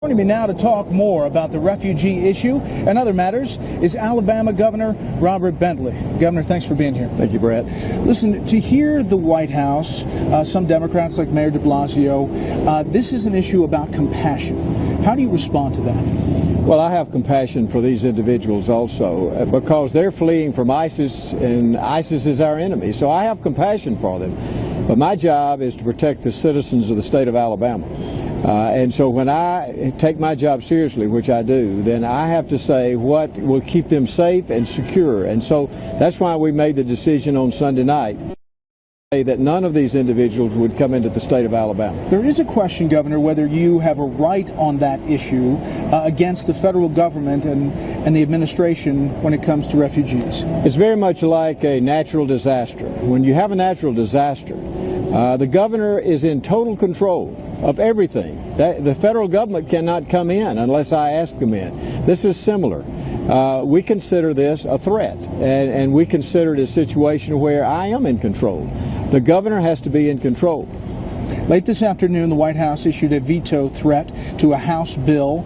Joining me now to talk more about the refugee issue and other matters is Alabama Governor Robert Bentley. Governor, thanks for being here. Thank you, Brett. Listen, to hear the White House, some Democrats like Mayor de Blasio, this is an issue about compassion. How do you respond to that? Well, I have compassion for these individuals also because they're fleeing from ISIS, and ISIS is our enemy. So I have compassion for them. But my job is to protect the citizens of the state of Alabama. And so when I take my job seriously, which I do, then I have to say what will keep them safe and secure. And so that's why we made the decision on Sunday night that none of these individuals would come into the state of Alabama. There is a question, Governor, whether you have a right on that issue against the federal government and the administration when it comes to refugees. It's very much like a natural disaster. When you have a natural disaster, the governor is in total control of everything. The federal government cannot come in unless I ask them in. This is similar. We consider this a threat, and we consider it a situation where I am in control. The governor has to be in control. Late this afternoon, the White House issued a veto threat to a House bill,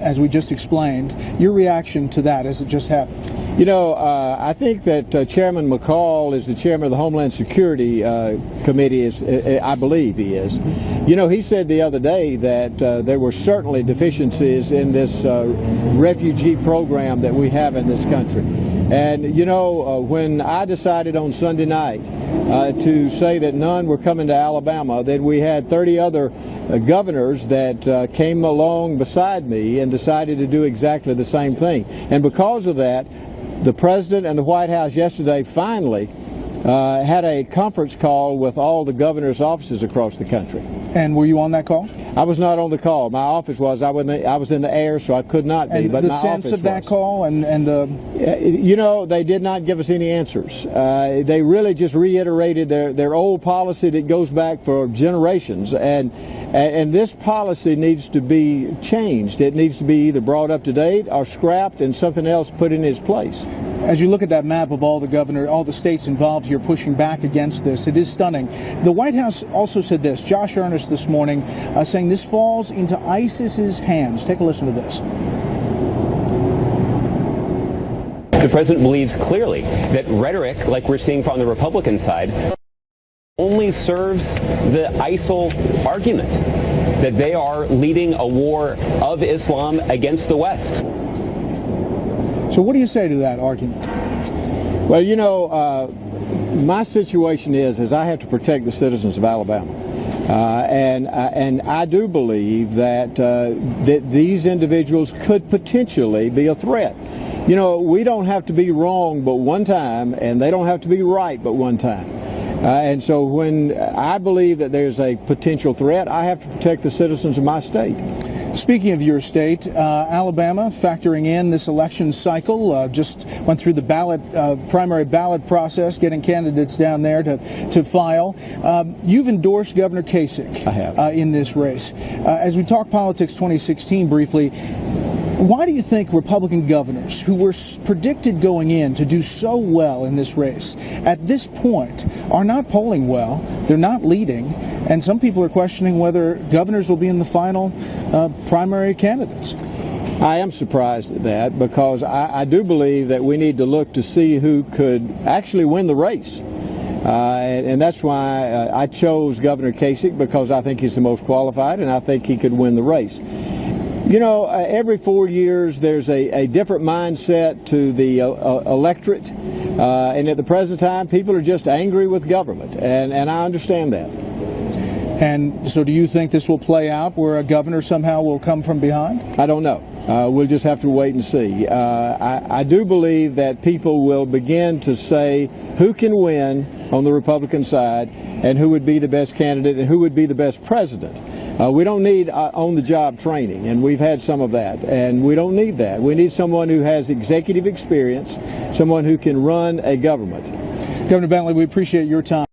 as we just explained. Your reaction to that as it just happened? You know, I think that Chairman McCall is the chairman of the Homeland Security Committee, I believe he is. You know, he said the other day that there were certainly deficiencies in this refugee program that we have in this country. And, you know, when I decided on Sunday night to say that none were coming to Alabama, then we had 30 other governors that came along beside me and decided to do exactly the same thing. And because of that, the President and the White House yesterday finally had a conference call with all the governor's offices across the country. And were you on that call? I was not on the call. My office was. I was in the air, so I could not be. And but the my sense office of that was. call and the... You know, they did not give us any answers. They really just reiterated their old policy that goes back for generations. And this policy needs to be changed. It needs to be either brought up to date or scrapped and something else put in its place. As you look at that map of all the states involved here pushing back against this, it is stunning. The White House also said this, Josh Earnest this morning, saying this falls into ISIS's hands. Take a listen to this. The president believes clearly that rhetoric, like we're seeing from the Republican side, only serves the ISIL argument, that they are leading a war of Islam against the West. So what do you say to that argument? Well, you know, my situation is I have to protect the citizens of Alabama. And I do believe that these individuals could potentially be a threat. You know, we don't have to be wrong but one time, and they don't have to be right but one time. And so when I believe that there's a potential threat, I have to protect the citizens of my state. Speaking of your state, Alabama, factoring in this election cycle, just went through the primary ballot process, getting candidates down there to file. You've endorsed Governor Kasich. I have. In this race. As we talk politics 2016 briefly, why do you think Republican governors who were predicted going in to do so well in this race at this point are not polling well, they're not leading, and some people are questioning whether governors will be in the final primary candidates? I am surprised at that because I do believe that we need to look to see who could actually win the race. And that's why I chose Governor Kasich, because I think he's the most qualified and I think he could win the race. You know, every 4 years there's a different mindset to the electorate, and at the present time people are just angry with government, and I understand that. And so do you think this will play out where a governor somehow will come from behind? I don't know. We'll just have to wait and see. I do believe that people will begin to say who can win on the Republican side and who would be the best candidate and who would be the best president. We don't need on-the-job training, and we've had some of that, and we don't need that. We need someone who has executive experience, someone who can run a government. Governor Bentley, we appreciate your time.